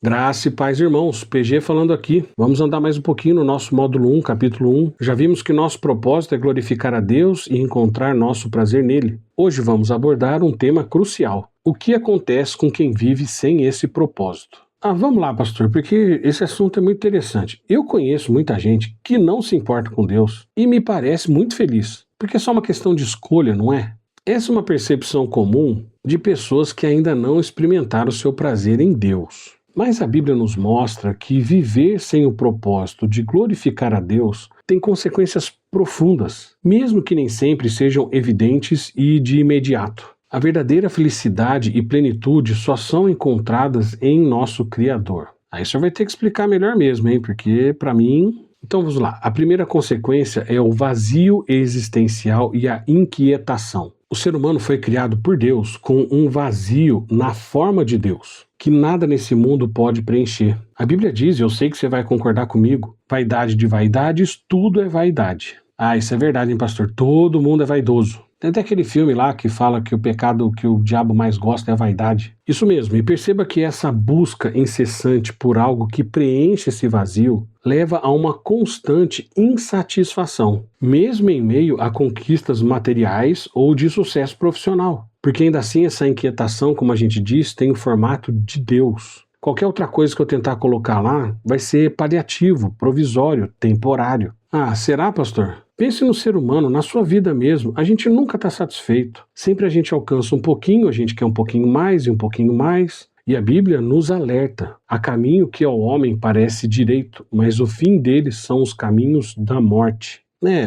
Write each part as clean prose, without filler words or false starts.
Graça e paz, irmãos. PG falando aqui. Vamos andar mais um pouquinho no nosso módulo 1, capítulo 1. Já vimos que nosso propósito é glorificar a Deus e encontrar nosso prazer nele. Hoje vamos abordar um tema crucial. O que acontece com quem vive sem esse propósito? Vamos lá, pastor, porque esse assunto é muito interessante. Eu conheço muita gente que não se importa com Deus e me parece muito feliz, porque é só uma questão de escolha, não é? Essa é uma percepção comum de pessoas que ainda não experimentaram o seu prazer em Deus. Mas a Bíblia nos mostra que viver sem o propósito de glorificar a Deus tem consequências profundas, mesmo que nem sempre sejam evidentes e de imediato. A verdadeira felicidade e plenitude só são encontradas em nosso Criador. Aí você vai ter que explicar melhor mesmo, hein? Porque para mim... Então vamos lá. A primeira consequência é o vazio existencial e a inquietação. O ser humano foi criado por Deus com um vazio na forma de Deus, que nada nesse mundo pode preencher. A Bíblia diz, e eu sei que você vai concordar comigo, vaidade de vaidades, tudo é vaidade. Isso é verdade, hein, pastor? Todo mundo é vaidoso. Tem até aquele filme lá que fala que o pecado que o diabo mais gosta é a vaidade. Isso mesmo, e perceba que essa busca incessante por algo que preenche esse vazio leva a uma constante insatisfação, mesmo em meio a conquistas materiais ou de sucesso profissional. Porque ainda assim essa inquietação, como a gente diz, tem o formato de Deus. Qualquer outra coisa que eu tentar colocar lá vai ser paliativo, provisório, temporário. Será, pastor? Pense no ser humano, na sua vida mesmo. A gente nunca está satisfeito. Sempre a gente alcança um pouquinho, a gente quer um pouquinho mais e um pouquinho mais. E a Bíblia nos alerta. Há caminho que ao homem parece direito, mas o fim deles são os caminhos da morte.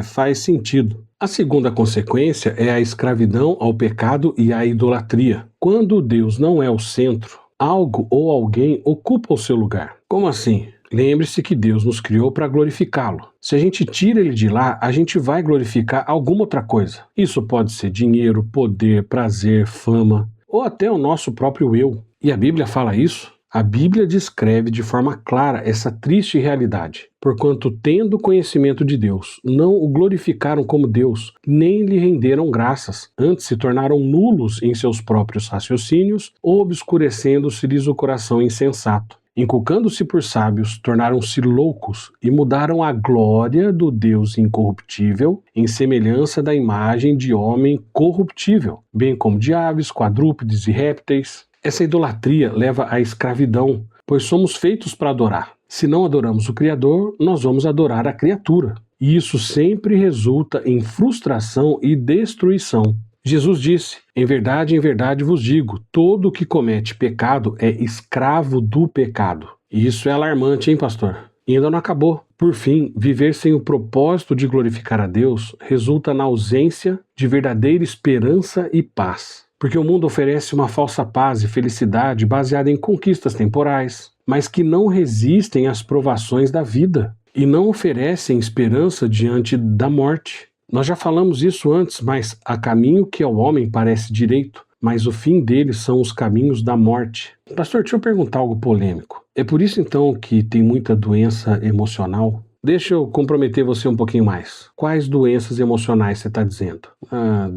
Faz sentido. A segunda consequência é a escravidão ao pecado e à idolatria. Quando Deus não é o centro, algo ou alguém ocupa o seu lugar. Como assim? Lembre-se que Deus nos criou para glorificá-lo. Se a gente tira ele de lá, a gente vai glorificar alguma outra coisa. Isso pode ser dinheiro, poder, prazer, fama, ou até o nosso próprio eu. E a Bíblia fala isso? A Bíblia descreve de forma clara essa triste realidade. Porquanto, tendo conhecimento de Deus, não o glorificaram como Deus, nem lhe renderam graças. Antes se tornaram nulos em seus próprios raciocínios, obscurecendo-se-lhes o coração insensato. Inculcando-se por sábios, tornaram-se loucos e mudaram a glória do Deus incorruptível em semelhança da imagem de homem corruptível, bem como de aves, quadrúpedes e répteis. Essa idolatria leva à escravidão, pois somos feitos para adorar. Se não adoramos o Criador, nós vamos adorar a criatura. E isso sempre resulta em frustração e destruição. Jesus disse, em verdade vos digo, todo o que comete pecado é escravo do pecado. E isso é alarmante, hein, pastor? E ainda não acabou. Por fim, viver sem o propósito de glorificar a Deus resulta na ausência de verdadeira esperança e paz. Porque o mundo oferece uma falsa paz e felicidade baseada em conquistas temporais, mas que não resistem às provações da vida e não oferecem esperança diante da morte. Nós já falamos isso antes, mas há caminho que ao homem parece direito, mas o fim dele são os caminhos da morte. Pastor, deixa eu perguntar algo polêmico. É por isso então que tem muita doença emocional? Deixa eu comprometer você um pouquinho mais. Quais doenças emocionais você está dizendo?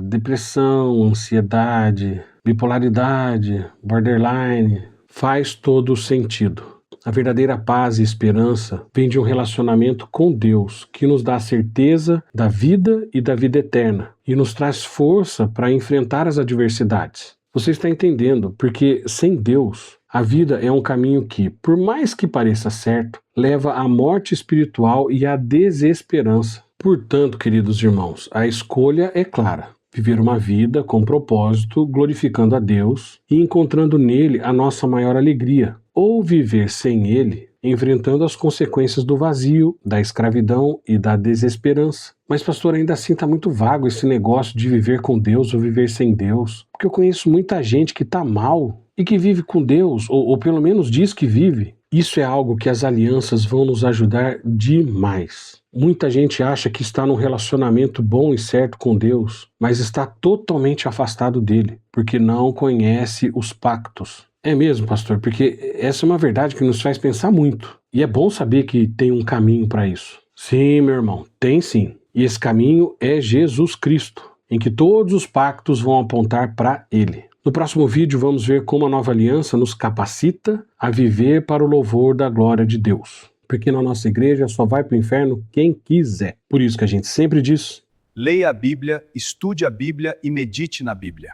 Depressão, ansiedade, bipolaridade, borderline. Faz todo sentido. A verdadeira paz e esperança vem de um relacionamento com Deus, que nos dá a certeza da vida e da vida eterna, e nos traz força para enfrentar as adversidades. Você está entendendo? Porque sem Deus, a vida é um caminho que, por mais que pareça certo, leva à morte espiritual e à desesperança. Portanto, queridos irmãos, a escolha é clara. Viver uma vida com propósito, glorificando a Deus e encontrando nele a nossa maior alegria. Ou viver sem ele, enfrentando as consequências do vazio, da escravidão e da desesperança. Mas, pastor, ainda assim está muito vago esse negócio de viver com Deus ou viver sem Deus. Porque eu conheço muita gente que está mal e que vive com Deus, ou pelo menos diz que vive. Isso é algo que as alianças vão nos ajudar demais. Muita gente acha que está num relacionamento bom e certo com Deus, mas está totalmente afastado dele, porque não conhece os pactos. É mesmo, pastor, porque essa é uma verdade que nos faz pensar muito. E é bom saber que tem um caminho para isso. Sim, meu irmão, tem sim. E esse caminho é Jesus Cristo, em que todos os pactos vão apontar para Ele. No próximo vídeo vamos ver como a nova aliança nos capacita a viver para o louvor da glória de Deus. Porque na nossa igreja só vai para o inferno quem quiser. Por isso que a gente sempre diz: Leia a Bíblia, estude a Bíblia e medite na Bíblia.